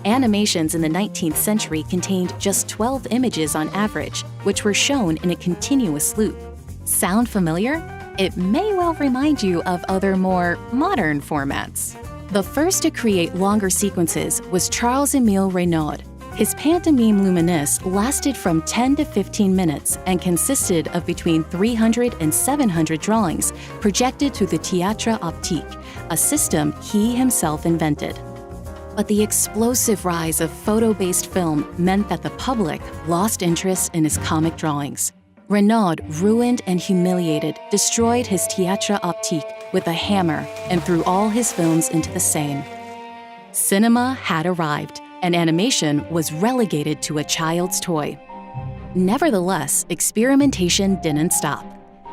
Animations in the 19th century contained just 12 images on average, which were shown in a continuous loop. Sound familiar? It may well remind you of other more modern formats. The first to create longer sequences was Charles-Émile Reynaud. His pantomime luminesque lasted from 10 to 15 minutes and consisted of between 300 and 700 drawings projected through the théâtre optique, a system he himself invented. But the explosive rise of photo-based film meant that the public lost interest in his comic drawings. Reynaud, ruined and humiliated, destroyed his théâtre optique with a hammer and threw all his films into the Seine. Cinema had arrived, and animation was relegated to a child's toy. Nevertheless, experimentation didn't stop.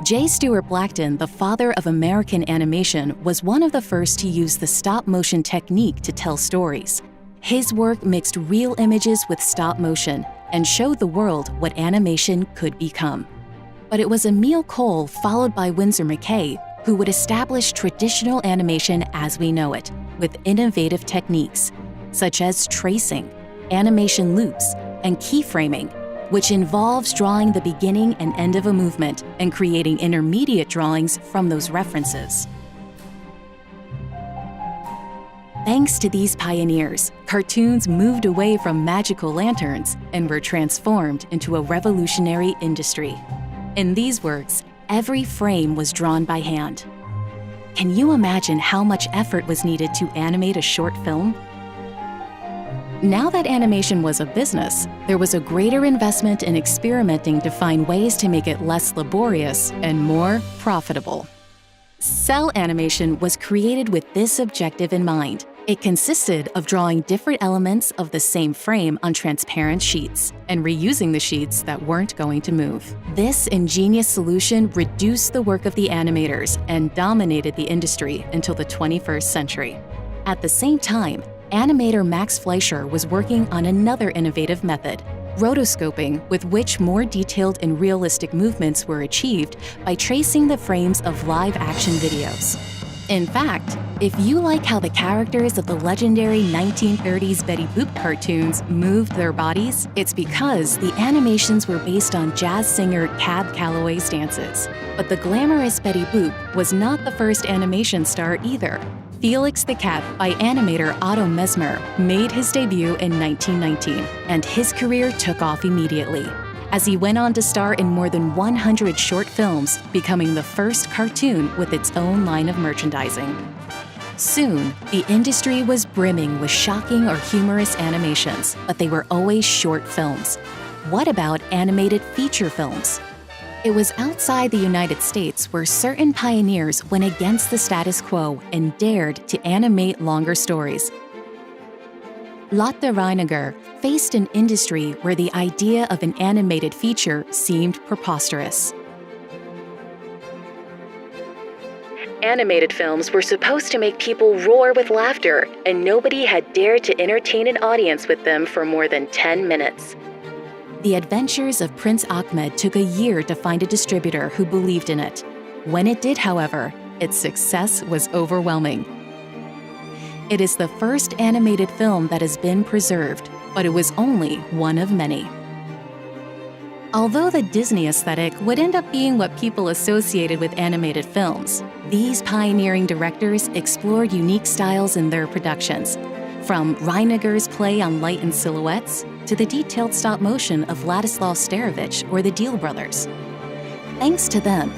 J. Stuart Blackton, the father of American animation, was one of the first to use the stop-motion technique to tell stories. His work mixed real images with stop-motion and showed the world what animation could become. But it was Emile Cole, followed by Winsor McCay, who would establish traditional animation as we know it, with innovative techniques, such as tracing, animation loops, and keyframing, which involves drawing the beginning and end of a movement and creating intermediate drawings from those references. Thanks to these pioneers, cartoons moved away from magical lanterns and were transformed into a revolutionary industry. In these words, every frame was drawn by hand. Can you imagine how much effort was needed to animate a short film? Now that animation was a business, there was a greater investment in experimenting to find ways to make it less laborious and more profitable. Cell animation was created with this objective in mind. It consisted of drawing different elements of the same frame on transparent sheets and reusing the sheets that weren't going to move. This ingenious solution reduced the work of the animators and dominated the industry until the 21st century. At the same time, animator Max Fleischer was working on another innovative method, rotoscoping, with which more detailed and realistic movements were achieved by tracing the frames of live-action videos. In fact, if you like how the characters of the legendary 1930s Betty Boop cartoons moved their bodies, it's because the animations were based on jazz singer Cab Calloway's dances. But the glamorous Betty Boop was not the first animation star either. Felix the Cat by animator Otto Mesmer made his debut in 1919, and his career took off immediately, as he went on to star in more than 100 short films, becoming the first cartoon with its own line of merchandising. Soon, the industry was brimming with shocking or humorous animations, but they were always short films. What about animated feature films? It was outside the United States where certain pioneers went against the status quo and dared to animate longer stories. Lotte Reiniger faced an industry where the idea of an animated feature seemed preposterous. Animated films were supposed to make people roar with laughter, and nobody had dared to entertain an audience with them for more than 10 minutes. The adventures of Prince Ahmed took a year to find a distributor who believed in it. When it did, however, its success was overwhelming. It is the first animated film that has been preserved, but it was only one of many. Although the Disney aesthetic would end up being what people associated with animated films, these pioneering directors explored unique styles in their productions, from Reiniger's play on light and silhouettes to the detailed stop motion of Ladislav Starevich or the Deal Brothers. Thanks to them,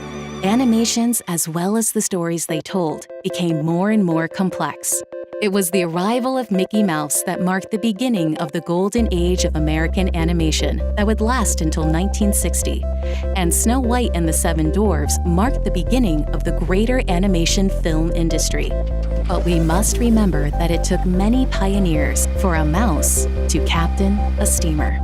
animations, as well as the stories they told, became more and more complex. It was the arrival of Mickey Mouse that marked the beginning of the golden age of American animation that would last until 1960, and Snow White and the Seven Dwarfs marked the beginning of the greater animation film industry. But we must remember that it took many pioneers for a mouse to captain a steamer.